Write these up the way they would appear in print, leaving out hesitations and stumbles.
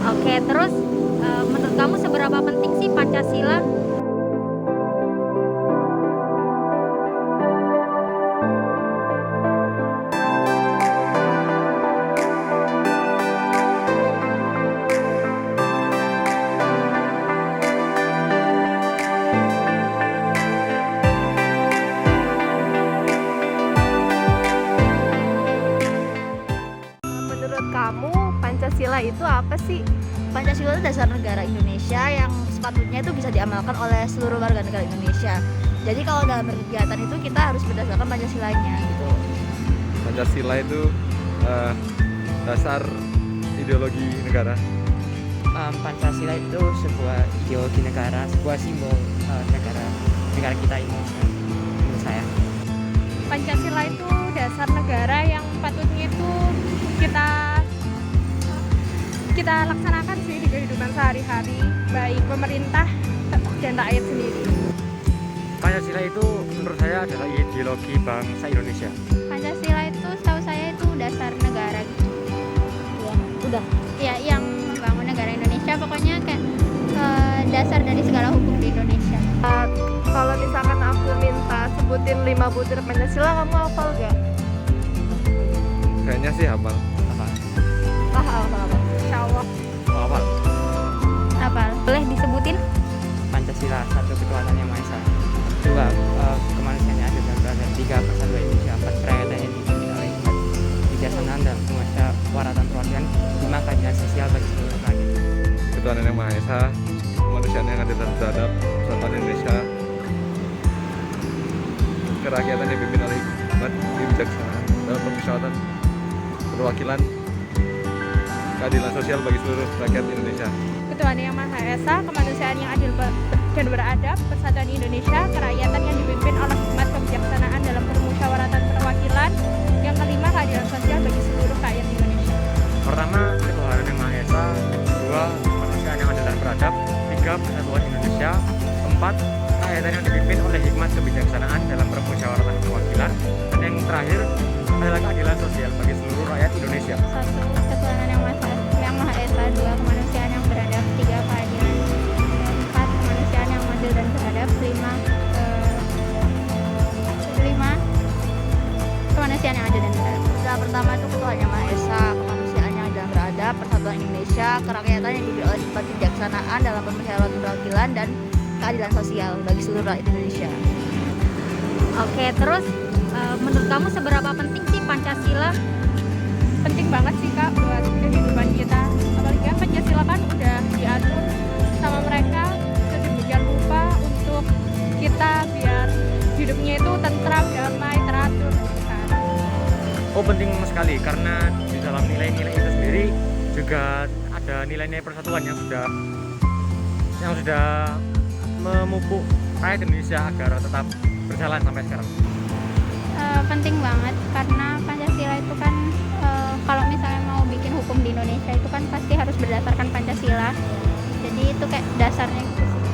Oke, terus menurut kamu seberapa penting sih Pancasila? Menurut kamu, Pancasila itu apa sih? Pancasila itu dasar negara Indonesia yang sepatutnya itu bisa diamalkan oleh seluruh warga negara Indonesia. Jadi kalau dalam berkegiatan itu kita harus berdasarkan Pancasilanya gitu. Pancasila itu dasar ideologi negara. Pancasila itu sebuah ideologi negara, sebuah simbol negara kita Indonesia. Menurut saya. Pancasila itu dasar negara yang patutnya itu kita laksanakan sih di kehidupan sehari-hari, baik pemerintah dan rakyat sendiri. Pancasila itu menurut saya adalah ideologi bangsa Indonesia. Pancasila itu setahu saya itu dasar negara gitu. Ya, udah. Ya, yang membangun negara Indonesia pokoknya kayak dasar dari segala hukum di Indonesia. Kalau misalkan aku minta sebutin 5 butir Pancasila, kamu hafal gak? Kayaknya sih hafal. Apa? Insya Allah. Apa? Apa? Boleh disebutin? Pancasila, satu ketuhanan yang maha esa. Dua, kemanusiaan yang adil dan beradab. Tiga, persatuan Indonesia. Empat, kerakyatan yang dipimpin oleh hikmat kebijaksanaan dan waratan perwakilan. Lima, keadilan sosial bagi seluruh rakyat. Ketuhanan yang Maha Esa, kemanusiaan yang adil dan beradab, persatuan Indonesia, kerakyatan yang dipimpin oleh hikmat kebijaksanaan dalam permusyawaratan perwakilan, keadilan sosial bagi seluruh rakyat Indonesia. Ketuhanan yang Maha Esa, kemanusiaan yang adil dan beradab, persatuan Indonesia, kerakyatan yang dipimpin oleh hikmat kebijaksanaan dalam permusyawaratan perwakilan. Yang kelima, keadilan sosial bagi seluruh rakyat Indonesia. Pertama, ketuhanan yang Maha Esa. Dua, kemanusiaan yang adil dan beradab. Tiga, persatuan Indonesia. Empat, kerakyatan yang dipimpin oleh hikmat kebijaksanaan dalam permusyawaratan perwakilan. Dan yang terakhir adalah keadilan sosial bagi seluruh rakyat Indonesia. Satu, ketuhanan yang Maha Esa. Dua, kemanusiaan yang beradab. Tiga, keadilan. Empat, kemanusiaan yang adil dan beradab. Lima, kemanusiaan yang adil dan beradab. Yang pertama itu ketuhanan yang Maha Esa, kemanusiaan yang adil dan beradab, persatuan Indonesia, kerakyatan yang dipimpin oleh hikmat kebijaksanaan dalam permusyawaratan perwakilan dan keadilan sosial bagi seluruh rakyat Indonesia. Oke, terus menurut kamu seberapa penting sih Pancasila? Penting banget sih Kak buat kehidupan kita. Apalagi kan Pancasila kan udah diatur sama mereka sedemikian rupa untuk kita biar hidupnya itu tentram, damai, teratur gitu kan. Oh, penting sekali karena di dalam nilai-nilai itu sendiri juga ada nilai-nilai persatuan yang sudah memupuk rakyat Indonesia agar tetap berjalan sampai sekarang. Penting banget karena Pancasila itu kan kalau misalnya mau bikin hukum di Indonesia itu kan pasti harus berdasarkan Pancasila. Jadi itu kayak dasarnya gitu sih.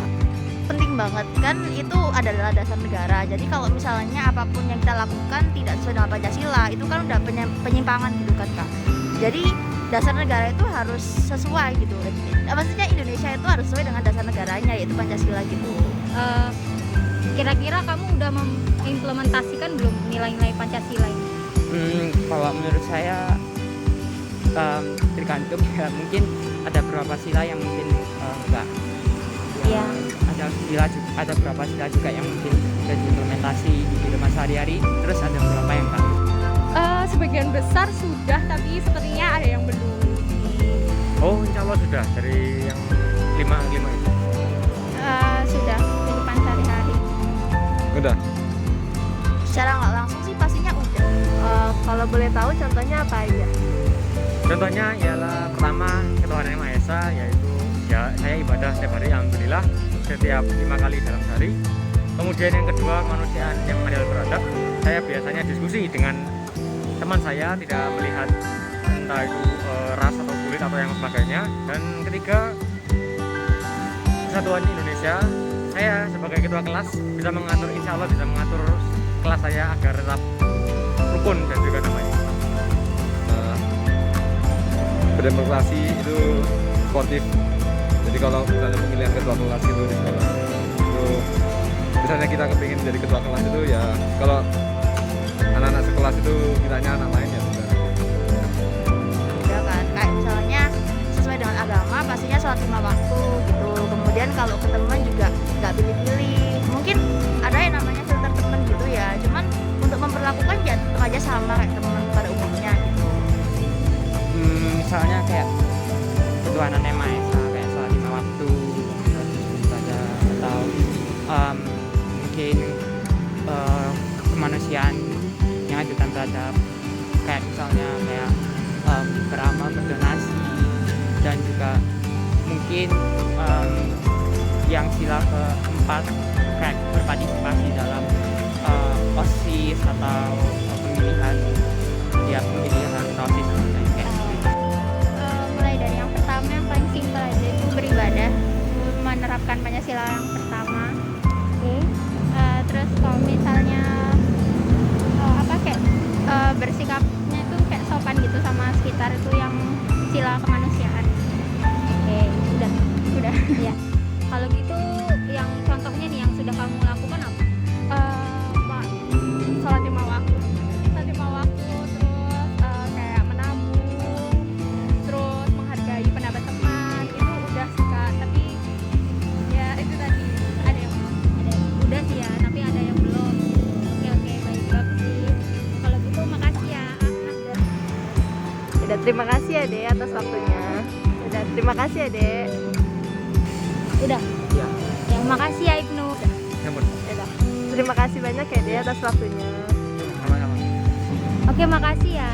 Penting banget kan, itu adalah dasar negara. Jadi kalau misalnya apapun yang kita lakukan tidak sesuai dengan Pancasila, itu kan udah penyimpangan gitu kan Kak. Jadi dasar negara itu harus sesuai gitu. Maksudnya Indonesia itu harus sesuai dengan dasar negaranya, yaitu Pancasila gitu. Kira-kira kamu udah mengimplementasikan belum nilai-nilai Pancasila ini? Kalau menurut saya tergantung ya, mungkin ada beberapa sila yang mungkin enggak. Iya. Ada beberapa sila juga yang mungkin sudah diimplementasi di kehidupan sehari-hari, terus ada beberapa yang enggak. Sebagian besar sudah, tapi sepertinya ada yang belum. Oh, insya Allah sudah dari yang lima itu. Sudah kehidupan sehari-hari. Udah. Secara nggak langsung sih pastinya udah. Kalau boleh tahu contohnya apa aja? Contohnya ialah pertama ketuhanan yang Maha Esa, yaitu ya saya ibadah setiap hari alhamdulillah setiap 5 kali dalam sehari. Kemudian yang kedua kemanusiaan yang adil dan beradab. Saya biasanya diskusi dengan teman saya, tidak melihat entah itu ras atau kulit atau yang sebagainya. Dan ketiga, persatuan Indonesia. Saya sebagai ketua kelas bisa mengatur, insya Allah bisa mengatur kelas saya agar tetap rukun dan juga damai. Berdemokrasi itu sportif. Jadi kalau misalnya pemilihan ketua kelas gitu di sekolah itu, misalnya kita kepingin jadi ketua kelas itu ya, kalau anak-anak sekelas itu mintanya anak lain ya sudah. Ya kan, kayak misalnya sesuai dengan agama pastinya sholat 5 waktu gitu. Kemudian kalau ke teman juga nggak pilih-pilih. Mungkin ada yang namanya filter teman gitu ya, cuman untuk memperlakukan ya tetap aja sama kayak teman pada umumnya gitu. Misalnya kayak ketuhanan yang Maha Esa, kayak sholat 5 waktu, terus ibadah, atau mungkin kemanusiaan yang ajukan terhadap kayak misalnya kayak beramal, berdonasi, dan juga mungkin yang sila keempat kayak berpartisipasi dalam OSIS atau pemilihan OSIS kayak gitu. Mulai dari yang pertama yang paling simpel aja itu beribadah, menerapkan Pancasila yang pertama. Terus kalau misalnya bersikapnya itu kayak sopan gitu sama sekitar, itu yang sila kemanusiaan. Udah ya. Kalau gitu yang contohnya nih yang sudah kamu lakukan apa? Sholat 5 waktu, terus kayak menabung, terus menghargai pendapat teman, itu udah sih Kak. Tapi ya itu tadi ada yang udah sih ya, tapi ada yang belum. Oke, baik, bagus sih. Kalau gitu makasih ya Ahmad dan Udah, terima kasih ya Dek atas waktunya. Udah, terima kasih ya Dek. Udah. Ya. Ya, makasih ya Ibnu. Ya, Bun. Udah. Terima kasih banyak ya Dek atas waktunya. Sama-sama. Oke, makasih ya.